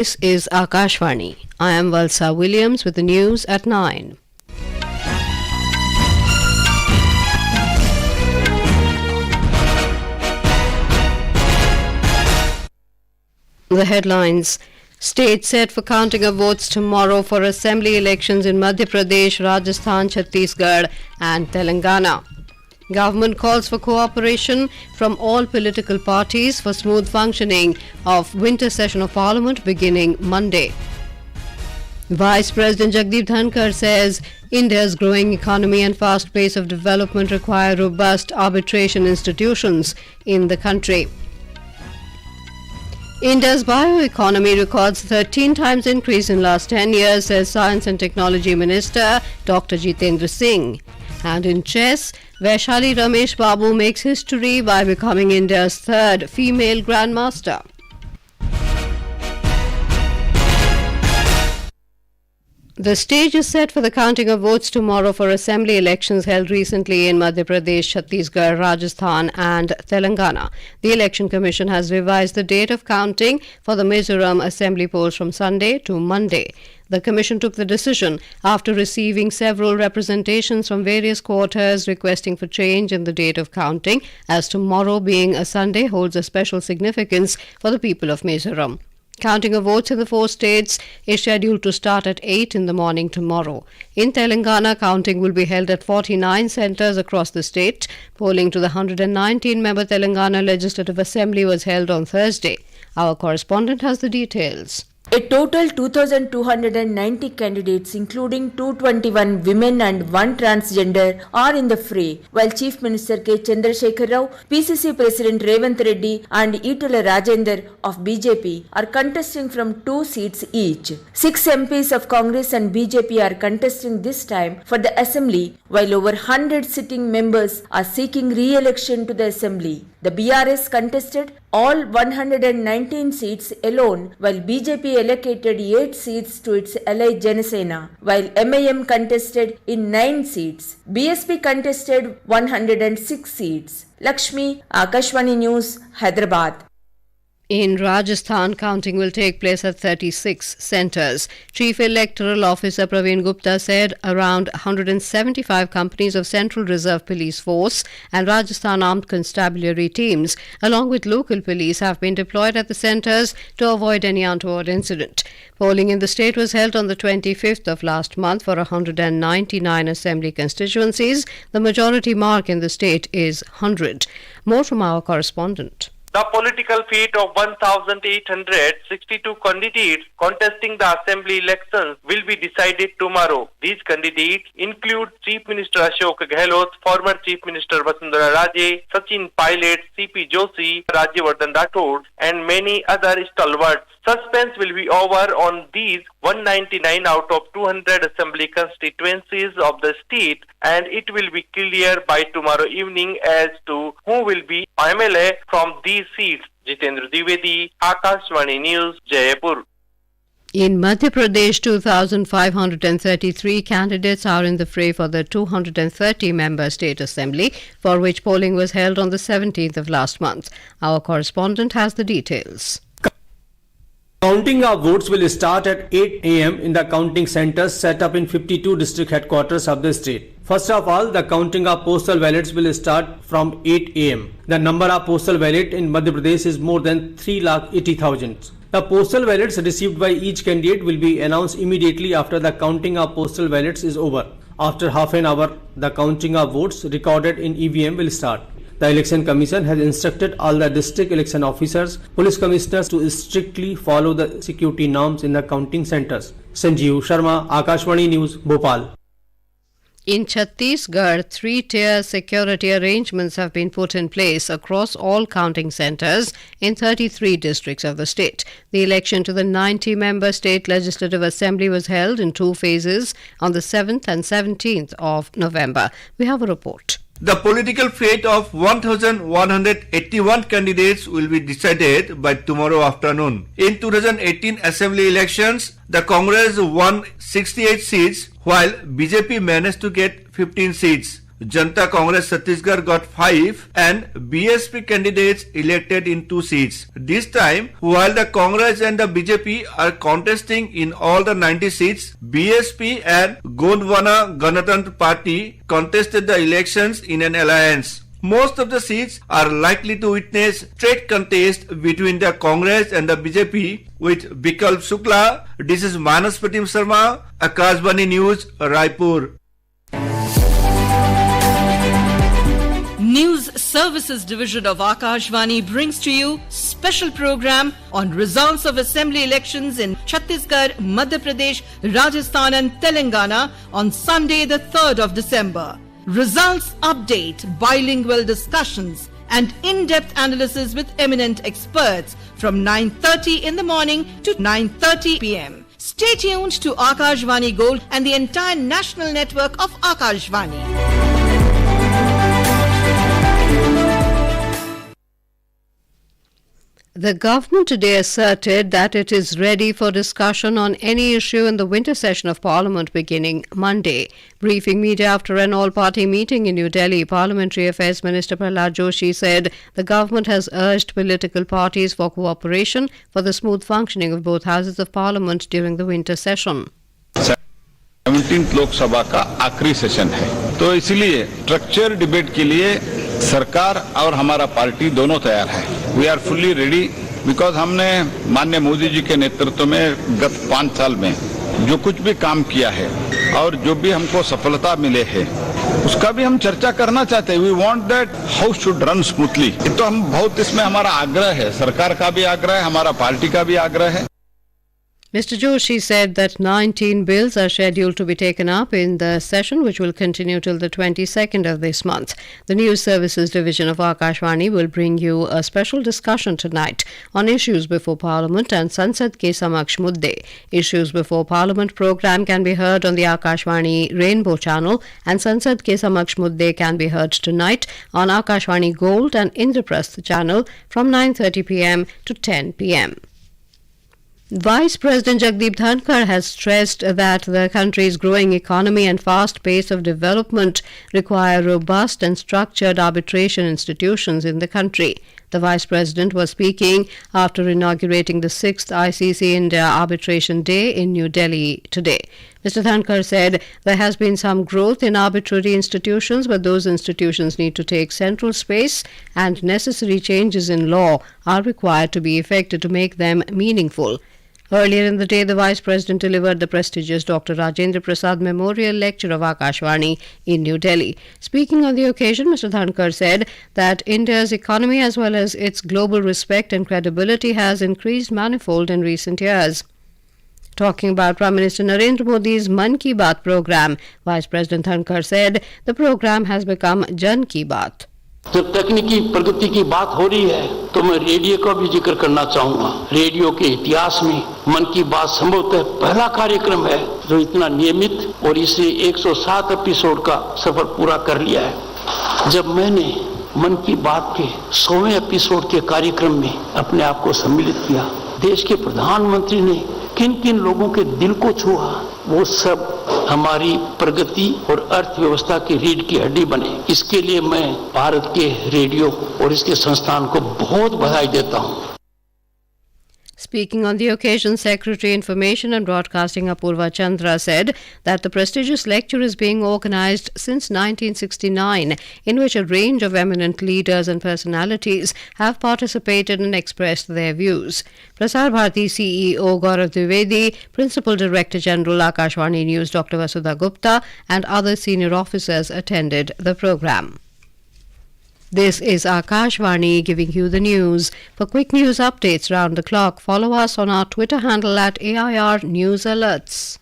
This is Akashvani. I am Valsa Williams with the news at 9. The headlines. State set for counting of votes tomorrow for assembly elections in Madhya Pradesh, Rajasthan, Chhattisgarh and Telangana. Government calls for cooperation from all political parties for smooth functioning of winter session of Parliament beginning Monday. Vice President Jagdeep Dhankhar says India's growing economy and fast pace of development require robust arbitration institutions in the country. India's bioeconomy records 13 times increase in last 10 years, says Science and Technology Minister Dr. Jitendra Singh. And in chess, Vaishali Rameshbabu makes history by becoming India's third female Grandmaster. The stage is set for the counting of votes tomorrow for assembly elections held recently in Madhya Pradesh, Chhattisgarh, Rajasthan and Telangana. The Election Commission has revised the date of counting for the Mizoram assembly polls from Sunday to Monday. The Commission took the decision after receiving several representations from various quarters requesting for change in the date of counting, as tomorrow being a Sunday holds a special significance for the people of Mizoram. Counting of votes in the 4 states is scheduled to start at 8 in the morning tomorrow. In Telangana, counting will be held at 49 centres across the state. Polling to the 119-member Telangana Legislative Assembly was held on Thursday. Our correspondent has the details. A total 2,290 candidates, including 221 women and 1 transgender, are in the fray, while Chief Minister K. Chandrasekhar Rao, PCC President Revanth Reddy and Itala Rajender of BJP are contesting from 2 seats each. 6 MPs of Congress and BJP are contesting this time for the Assembly, while over 100 sitting members are seeking re-election to the Assembly. The BRS contested all 119 seats alone, while BJP allocated 8 seats to its ally Janasena, while MIM contested in 9 seats. BSP contested 106 seats. Lakshmi, Akashvani News, Hyderabad. In Rajasthan, counting will take place at 36 centres. Chief Electoral Officer Praveen Gupta said around 175 companies of Central Reserve Police Force and Rajasthan Armed Constabulary teams, along with local police, have been deployed at the centres to avoid any untoward incident. Polling in the state was held on the 25th of last month for 199 assembly constituencies. The majority mark in the state is 100. More from our correspondent. The political fate of 1,862 candidates contesting the assembly elections will be decided tomorrow. These candidates include Chief Minister Ashok Gehlot, former Chief Minister Vasundhara Raje, Sachin Pilot, CP Joshi, Rajyavardhan Rathod, and many other stalwarts. Suspense will be over on these 199 out of 200 assembly constituencies of the state, and it will be clear by tomorrow evening as to who will be MLA from these seats. Jitendra Dwivedi, Akashvani News, Jaipur. In Madhya Pradesh, 2,533 candidates are in the fray for the 230-member state assembly, for which polling was held on the 17th of last month. Our correspondent has the details. Counting of votes will start at 8 a.m. in the counting centres set up in 52 district headquarters of the state. First of all, the counting of postal ballots will start from 8 a.m. The number of postal ballots in Madhya Pradesh is more than 3,80,000. The postal ballots received by each candidate will be announced immediately after the counting of postal ballots is over. After half an hour, the counting of votes recorded in EVM will start. The Election Commission has instructed all the district election officers, police commissioners to strictly follow the security norms in the counting centres. Sanjeev Sharma, Akashvani News, Bhopal. In Chhattisgarh, 3-tier security arrangements have been put in place across all counting centres in 33 districts of the state. The election to the 90-member state legislative assembly was held in 2 phases on the 7th and 17th of November. We have a report. The political fate of 1,181 candidates will be decided by tomorrow afternoon. In 2018 assembly elections, the Congress won 68 seats while BJP managed to get 15 seats. Janata Congress Chhattisgarh got 5 and BSP candidates elected in 2 seats. This time, while the Congress and the BJP are contesting in all the 90 seats, BSP and Gondwana Ganatantra Party contested the elections in an alliance. Most of the seats are likely to witness straight contest between the Congress and the BJP. With Bikalp Shukla, this is Manaspatim Sharma, Akashvani News, Raipur. News Services Division of Akashvani brings to you special program on results of assembly elections in Chhattisgarh, Madhya Pradesh, Rajasthan and Telangana on Sunday the 3rd of December. Results update, bilingual discussions and in-depth analysis with eminent experts from 9:30 in the morning to 9:30 p.m. Stay tuned to Akashvani Gold and the entire national network of Akashvani. The government today asserted that it is ready for discussion on any issue in the winter session of Parliament beginning Monday. Briefing media after an all-party meeting in New Delhi, Parliamentary Affairs Minister Prahlad Joshi said the government has urged political parties for cooperation for the smooth functioning of both houses of Parliament during the winter session. 17th Lok Sabha का आखिरी session है, तो इसलिए structure debate के लिए सरकार और हमारा पार्टी दोनों तैयार है. We are fully ready because हमने माननीय मोदी जी के नेतृत्व में गत 5 साल में जो कुछ भी काम किया है और जो भी हमको सफलता मिले है उसका भी हम चर्चा करना चाहते हैं. We want that house should run smoothly. तो हम बहुत इसमें हमारा आग्रह है, सरकार का भी आग्रह है, हमारा पार्टी का भी आग्रह है. Mr. Joshi said that 19 bills are scheduled to be taken up in the session, which will continue till the 22nd of this month. The News Services Division of Akashvani will bring you a special discussion tonight on issues before Parliament and Sansad Ke Samaksh Mudde. Issues before Parliament program can be heard on the Akashvani Rainbow channel, and Sansad Ke Samaksh Mudde can be heard tonight on Akashvani Gold and Indraprasth channel from 9:30 p.m. to 10 p.m. Vice President Jagdeep Dhankhar has stressed that the country's growing economy and fast pace of development require robust and structured arbitration institutions in the country. The Vice President was speaking after inaugurating the 6th ICC India Arbitration Day in New Delhi today. Mr. Dhankhar said there has been some growth in arbitrary institutions, but those institutions need to take central space and necessary changes in law are required to be effected to make them meaningful. Earlier in the day, the Vice President delivered the prestigious Dr. Rajendra Prasad Memorial Lecture of Akashvani in New Delhi. Speaking on the occasion, Mr. Dhankhar said that India's economy as well as its global respect and credibility has increased manifold in recent years. Talking about Prime Minister Narendra Modi's Mann Ki Baat program, Vice President Dhankhar said the program has become Jan Ki Baat. जब तकनीकी प्रगति की बात हो रही है तो मैं radio का भी जिक्र करना चाहूंगा. रेडियो के इतिहास में मन की बात संभवतः पहला कार्यक्रम है जो इतना नियमित और इसने 107 एपिसोड का सफर पूरा कर लिया है. जब मैंने मन की बात के 100वें एपिसोड के कार्यक्रम में अपने आप को सम्मिलित किया, देश के प्रधानमंत्री ने किन किन लोगों के दिल को छुआ, वो सब हमारी प्रगति और अर्थव्यवस्था की रीढ़ की हड्डी बने. इसके लिए मैं भारत के रेडियो और इसके संस्थान को बहुत बधाई देता हूं. Speaking on the occasion, Secretary Information and Broadcasting Apurva Chandra said that the prestigious lecture is being organized since 1969, in which a range of eminent leaders and personalities have participated and expressed their views. Prasar Bharati CEO Gaurav Dwivedi, Principal Director General Akashvani News Dr. Vasudha Gupta and other senior officers attended the program. This is Akashvani giving you the news. For quick news updates round the clock, follow us on our Twitter handle at AIR News Alerts.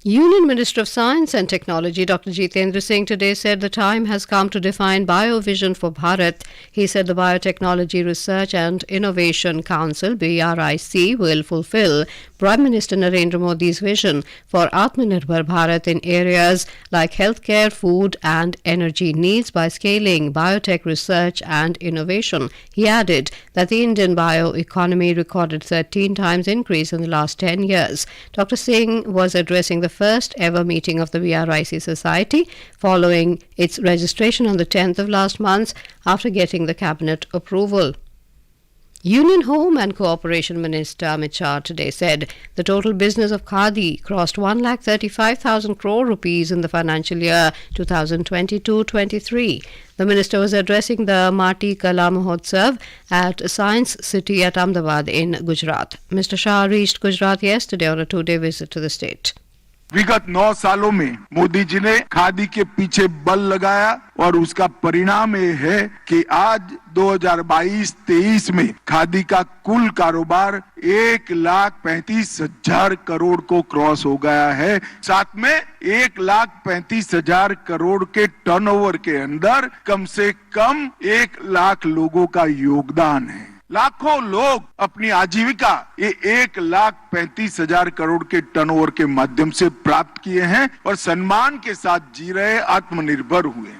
Union Minister of Science and Technology Dr. Jitendra Singh today said the time has come to define biovision for Bharat. He said the Biotechnology Research and Innovation Council (BRIC) will fulfill Prime Minister Narendra Modi's vision for Atmanirbhar Bharat in areas like healthcare, food and energy needs by scaling biotech research and innovation. He added that the Indian bioeconomy recorded 13 times increase in the last 10 years. Dr. Singh was addressing the first ever meeting of the BRIC Society following its registration on the 10th of last month after getting the cabinet approval. Union Home and Cooperation Minister Amit Shah today said the total business of Khadi crossed 1,35,000 crore rupees in the financial year 2022-23. The minister was addressing the Mati Kala Mahotsav at Science City at Ahmedabad in Gujarat. Mr. Shah reached Gujarat yesterday on a two-day visit to the state. विगत 9 सालों में मोदी जी ने खादी के पीछे बल लगाया और उसका परिणाम ये है कि आज 2022-23 में खादी का कुल कारोबार 1,35,000 करोड़ को क्रॉस हो गया है। साथ में 1,35,000 करोड़ के टर्नओवर के अंदर कम से कम 1 लाख लोगों का योगदान है। लाखों लोग अपनी आजीविका ये 1,35,000 करोड़ के टर्नओवर के माध्यम से प्राप्त किए हैं और सम्मान के साथ जी रहे, आत्मनिर्भर हुए।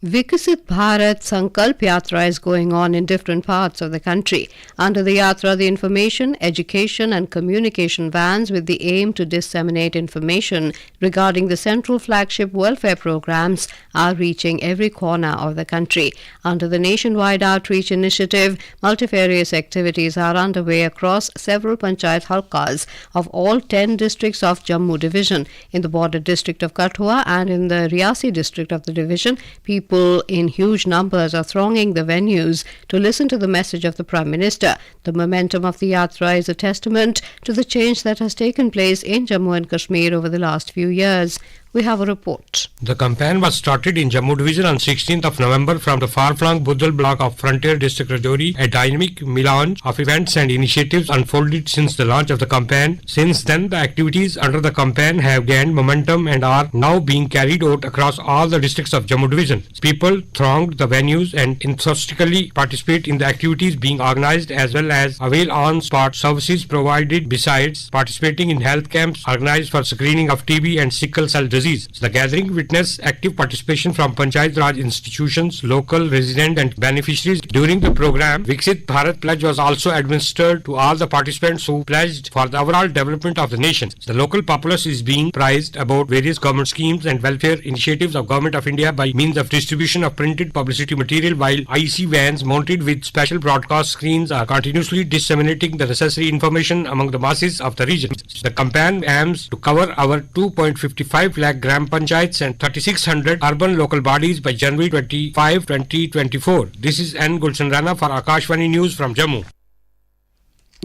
Vikasit Bharat Sankalp Yatra is going on in different parts of the country. Under the Yatra, the information, education and communication vans with the aim to disseminate information regarding the central flagship welfare programs are reaching every corner of the country. Under the nationwide outreach initiative, multifarious activities are underway across several Panchayat halkas of all 10 districts of Jammu division. In the border district of Kathua and in the Riyasi district of the division, people in huge numbers are thronging the venues to listen to the message of the Prime Minister. The momentum of the Yatra is a testament to the change that has taken place in Jammu and Kashmir over the last few years. We have a report. The campaign was started in Jammu Division on 16th of November from the far-flung Budal block of Frontier District Rajouri. A dynamic melange of events and initiatives unfolded since the launch of the campaign. Since then, the activities under the campaign have gained momentum and are now being carried out across all the districts of Jammu Division. People thronged the venues and enthusiastically participate in the activities being organized as well as avail on-spot services provided besides participating in health camps organized for screening of TB and sickle cell disease. The gathering witnessed active participation from Panchayat Raj institutions, local, resident and beneficiaries. During the program, Viksit Bharat pledge was also administered to all the participants who pledged for the overall development of the nation. The local populace is being prized about various government schemes and welfare initiatives of Government of India by means of distribution of printed publicity material, while IC vans mounted with special broadcast screens are continuously disseminating the necessary information among the masses of the region. The campaign aims to cover our 2.55 lakh Gram Panchayats and 3,600 urban local bodies by January 25, 2024. This is N. Gulshan Rana for Akashvani News from Jammu.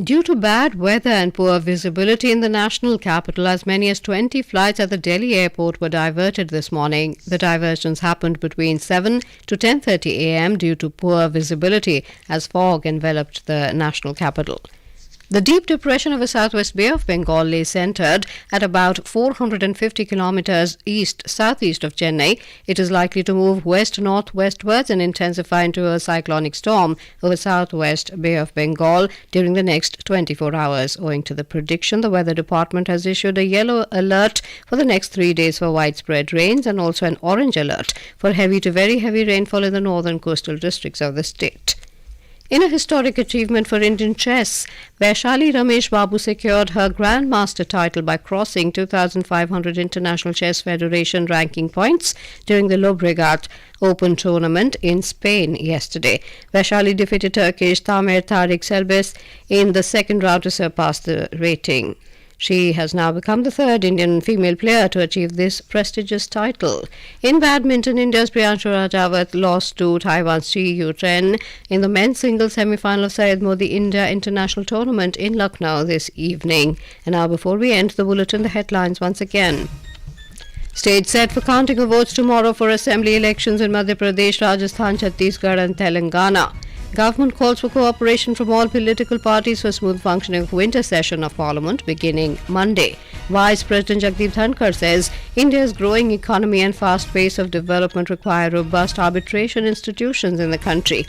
Due to bad weather and poor visibility in the national capital, as many as 20 flights at the Delhi airport were diverted this morning. The diversions happened between 7 to 10:30 a.m. due to poor visibility as fog enveloped the national capital. The deep depression of the southwest Bay of Bengal lay centred at about 450 kilometres southeast of Chennai. It is likely to move west-northwestwards and intensify into a cyclonic storm over southwest Bay of Bengal during the next 24 hours. Owing to the prediction, the Weather Department has issued a yellow alert for the next 3 days for widespread rains and also an orange alert for heavy to very heavy rainfall in the northern coastal districts of the state. In a historic achievement for Indian chess, Vaishali Rameshbabu secured her Grandmaster title by crossing 2,500 International Chess Federation ranking points during the Llobregat Open tournament in Spain yesterday. Vaishali defeated Turkish Tamer Tariq Selbes in the second round to surpass the rating. She has now become the third Indian female player to achieve this prestigious title. In badminton, India's Priyanshu Rajawat lost to Taiwan's Chi Yu-chen in the men's singles semi-final of Syed Modi India International Tournament in Lucknow this evening. And now, before we end the bulletin, the headlines once again. Stage set for counting of votes tomorrow for assembly elections in Madhya Pradesh, Rajasthan, Chhattisgarh and Telangana. Government calls for cooperation from all political parties for smooth functioning of winter session of Parliament beginning Monday. Vice President Jagdeep Dhankhar says India's growing economy and fast pace of development require robust arbitration institutions in the country.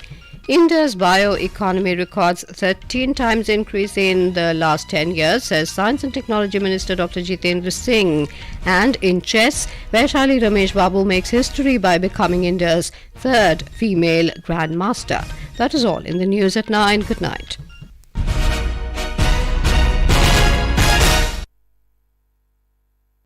India's bioeconomy records 13 times increase in the last 10 years, says Science and Technology Minister Dr. Jitendra Singh. And in chess, Vaishali Rameshbabu makes history by becoming India's third female Grandmaster. That is all in the news at 9. Good night.